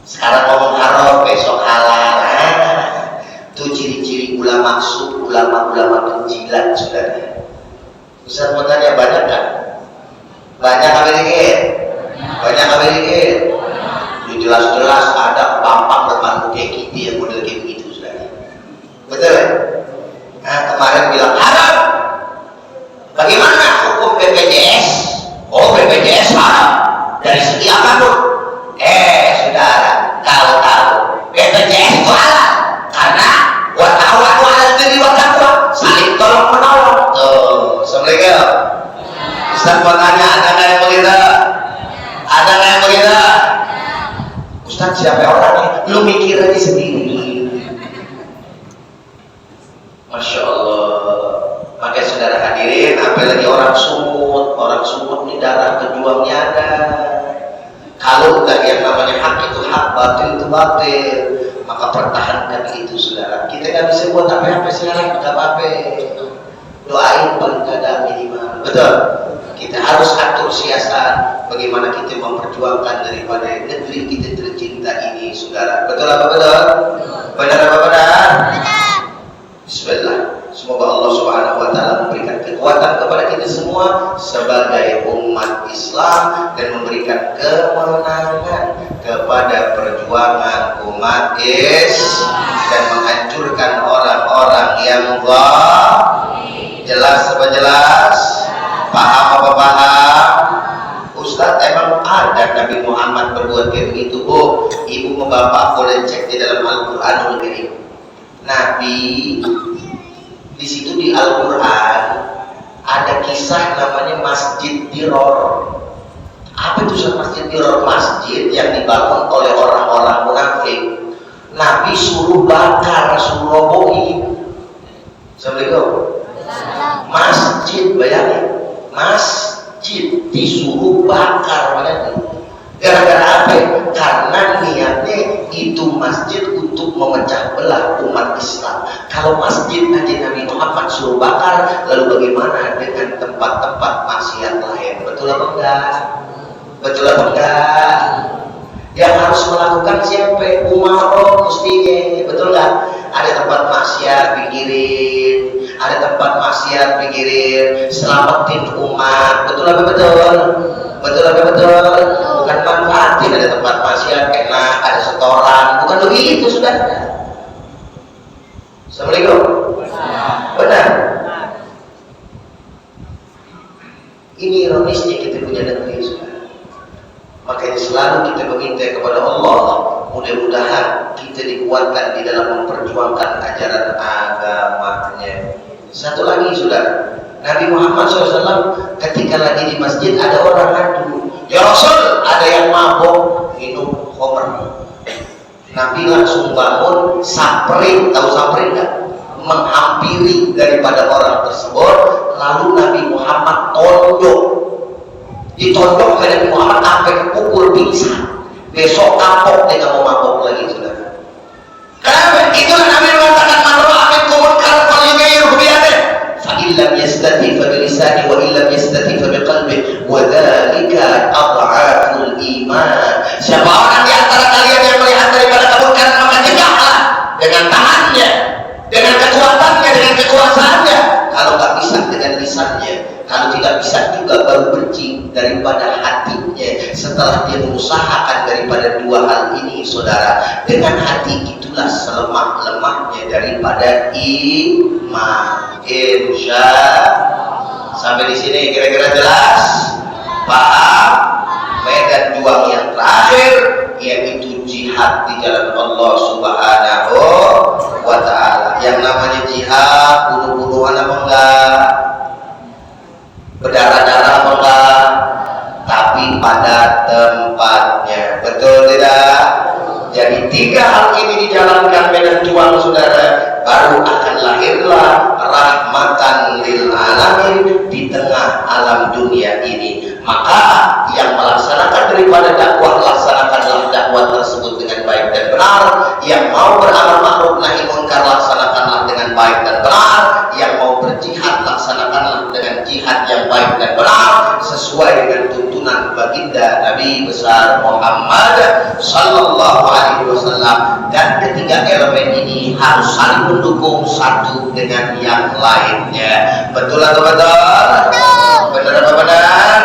Sekarang ngomong haram, besok halal. Itu ciri-ciri ulama maksud, ulama-ulama penjilat, saudara. Ustaz mau tanya, banyak kan? Banyak Amerika? Banyak Amerika? Ini jelas-jelas ada bapak depan kayak gitu yang model kayak begitu, saudara. Betul? Nah, kemarin bilang haram. Bagaimana hukum BPJS? Oh, BPJS haram. Dari segi apa, Bu? Saudara, tahu BPJS itu halal karena wartawan halal diri wataqwa, saling tolong menolong. Tuh, assalamualaikum. Ustaz mau tanya, ada nggak yang begitu? Ada nggak yang begitu? Ustaz, siapa orangnya? Lu mikir aja sendiri. Masya Allah. Maka saudara hadirin, apalagi orang sumut ini darah pejuangnya ada. Kalau udah yang namanya hak itu hak, batil itu batil, maka pertahankan itu, saudara. Kita nggak bisa buat apa-apa sekarang, nggak apa-apa. Doain paling ada minimal, betul. Kita harus atur siasat bagaimana kita memperjuangkan daripada negeri kita tercinta ini, saudara. Betul apa betul? Benar apa benar? Bismillah. Semoga Allah Subhanahu wa Ta'ala memberikan kekuatan kepada kita semua sebagai umat Islam dan memberikan kemenangan kepada perjuangan umat Islam dan menghancurkan orang-orang yang zalim. Jelas apa jelas? Paham apa paham? Ustaz, emang ada Nabi Muhammad berbuat kayak begitu? Oh, ibu bapak boleh cek di dalam Al-Quranul Karim. Nabi di situ di Al-Quran ada kisah namanya Masjid Diror. Apa itu urusan masjid yang dibangun oleh orang-orang munafik. Nabi suruh bakar, suruh robohin. Assalamualaikum. Masjid, bayangin, masjid disuruh bakar, bayangin. Gara-gara apa? Karena niatnya itu masjid untuk memecah belah umat Islam. Kalau masjid aja Nabi Muhammad suruh bakar, lalu bagaimana dengan tempat-tempat maksiat lain? Betul apa enggak? Betul apa enggak? Yang harus melakukan siapa? Umaroh mestinya, betul enggak? Ada tempat maksiat pinggirin, ada tempat maksiat pinggirin, selamatin umat, betul apa betul? Betul apa betul? Bukan manfaatin ada tempat maksiat enak, ada setoran, bukan begitu sudah. Assalamualaikum. Benar. Ini ironisnya kita punya negeri sudah. Makanya selalu kita meminta kepada Allah, mudah-mudahan kita dikuatkan di dalam memperjuangkan ajaran agamanya. Satu lagi sudah, Nabi Muhammad SAW ketika lagi di masjid ada orang ngadu, ya Rasul, ada yang mabuk minum khamr. Nabi langsung bangun, saprin, tahu saprin nggak? Menghampiri daripada orang tersebut, lalu Nabi Muhammad tonjok, ditonjok oleh Nabi Muhammad sampai pukul pingsan. Besok kapok dia nggak mau mabuk lagi sudah. Kenapa? Itulah Nabi mengatakan manro amin kumurkan falyughayyirhu biyadihi. Illam yastati fa bilisani wa illam yastati fa biqalbi wa dzalika adhaful iman. Siapa orang di antara kalian yang melihat daripada kemungkaran maka cegahlah dengan tangannya, dengan kekuatannya, dengan kekuasaannya. Kalau nggak bisa dengan lisannya, kalau tidak bisa juga baru benci daripada hatinya. Setelah dia mengusahakan daripada dua hal ini, saudara, dengan hati itulah selemah-lemahnya daripada iman. Insya sampai di sini kira-kira jelas, paham? Medan juang yang terakhir yaitu jihad di jalan Allah Subhanahu wa Ta'ala. Yang namanya jihad, bunuh-bunuhan apa enggak, berdarah-darah apa enggak, tapi pada tempatnya, betul tidak? Jadi tiga hal ini dijalankan medan juang saudara, baru akan lahirlah rahmatan lil alamin di tengah alam dunia ini. Maka yang melaksanakan daripada dakwah, laksanakanlah dakwah tersebut dengan baik dan benar. Yang mau beramal ma'ruf nahi munkar, laksanakanlah dengan baik dan benar. Yang mau berjihad, laksanakanlah dengan jihad yang baik dan benar sesuai dengan tuntunan baginda Nabi besar Muhammad sallallahu alaihi wasallam. Dan ketiga elemen ini harus saling mendukung satu dengan yang lainnya. Betul atau betul? Benar apa benar?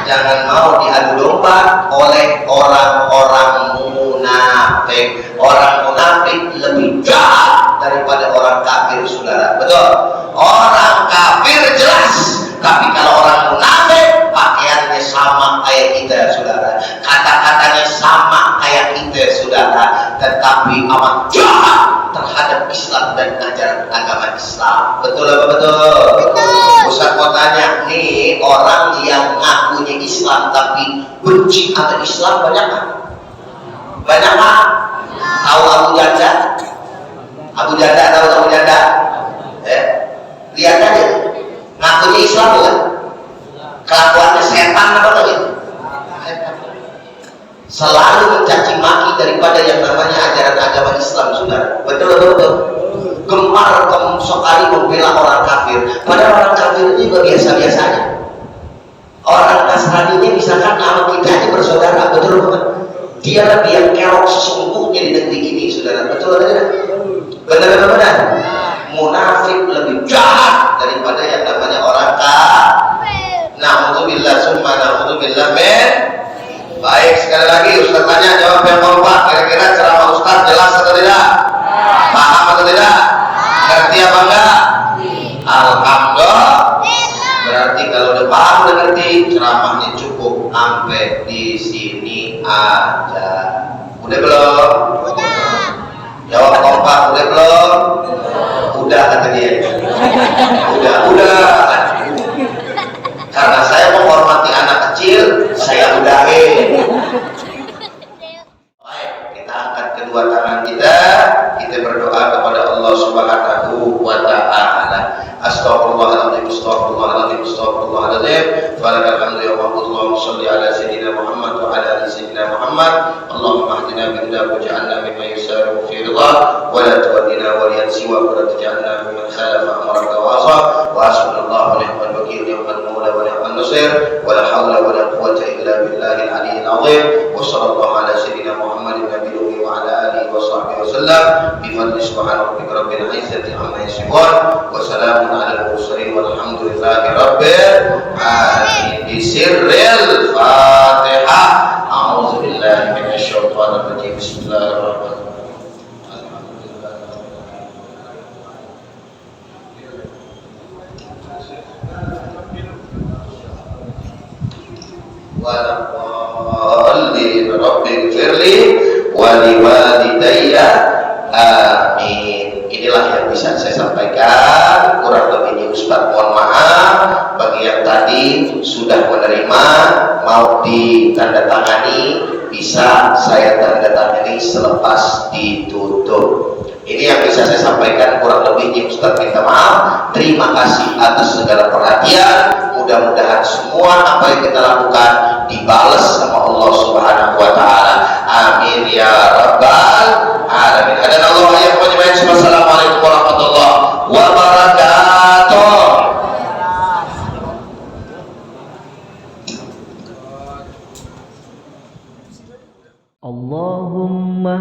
Jangan mau diadu domba oleh orang-orang munafik. Orang munafik lebih jahat daripada orang kafir, saudara. Betul? Orang kafir jelas, tapi kalau orang munafik pakaiannya sama kayak kita, saudara. Kata-katanya sama kayak kita, saudara. Tetapi amat jahat terhadap Islam dan ajaran agama Islam. Betul apa betul? Betul. Ustaz mau tanya, nih orang yang ngakunya Islam tapi benci sama Islam banyak nggak? Banyak nggak? Tahu Abu Janda? Abu Janda, tahu Abu Janda? Lihat aja, ngakunya Islam bukan? Kelakuannya setan apa tadi? Selalu mencaci maki daripada yang namanya ajaran agama Islam, saudara. Betul betul. Gemar sekali membela orang kafir, padahal orang kafir ini juga biasa-biasa aja. Orang Nasrani ini misalkan sama kita aja bersaudara, betul betul. Dia lebih yang kerok sesungguhnya di negeri ini, saudara. Betul betul. Benar-benar. Munafik lebih jahat daripada yang namanya orang kafir. Na'udzubillah summa na'udzubillah min. Baik, sekali lagi Ustaz tanya, jawab yang kompak. Kira-kira ceramah Ustaz jelas atau tidak? Paham atau tidak? Ngerti apa enggak? Alhamdulillah. Berarti kalau udah paham udah ngerti, ceramahnya cukup sampai di sini aja. Udah belum? Udah. Jawab kompak, udah belum? Udah kata dia. Udah. Karena saya menghormati anak kecil, saya udahin. Muhammad. Allahumma hdina bihudaka waj'alna mimman yusari'u fi ridhak wa la tuwaddina waliyan siwa wa la taj'alna mimman khalafa amraka wa 'asa wa hasbunallahu wa ni'mal wakeel ni'mal mawla wa ni'man nasir wa la hawla wa la quwwata illa billahil 'aliyyil 'azim wa sallallahu ala sayyidina Muhammadin nabiyyi wa ala alihi wa sahbihi wa sallam bi fadli subhana rabbika rabbil 'izzati amma yasifun wa salamun 'alal mursalin walhamdulillahi rabbil 'alamin. Bisirril Fatihah. A'udzu billahi minasy syaithanir rajim. Bismillahirrahmanirrahim. Walaqallin rabbighfirli waliwalidayya amin. Inilah yang bisa saya sampaikan, kurang lebihnya Ustaz mohon maaf. Bagi yang tadi sudah menerima mau ditandatangani, bisa saya tandatangani selepas ditutup. Ini yang bisa saya sampaikan, kurang lebihnya Ustaz minta maaf. Terima kasih atas segala perhatian. Mudah-mudahan semua apa yang kita lakukan dibalas sama Allah Subhanahu wa taala. Amin ya rabbal alamin. Ada Allah yang menyembah. Wassalamualaikum warahmatullahi wabarakatuh. Allahumma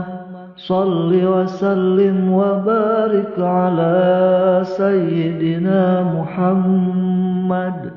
salli wa sallim wa barik ala sayyidina Muhammad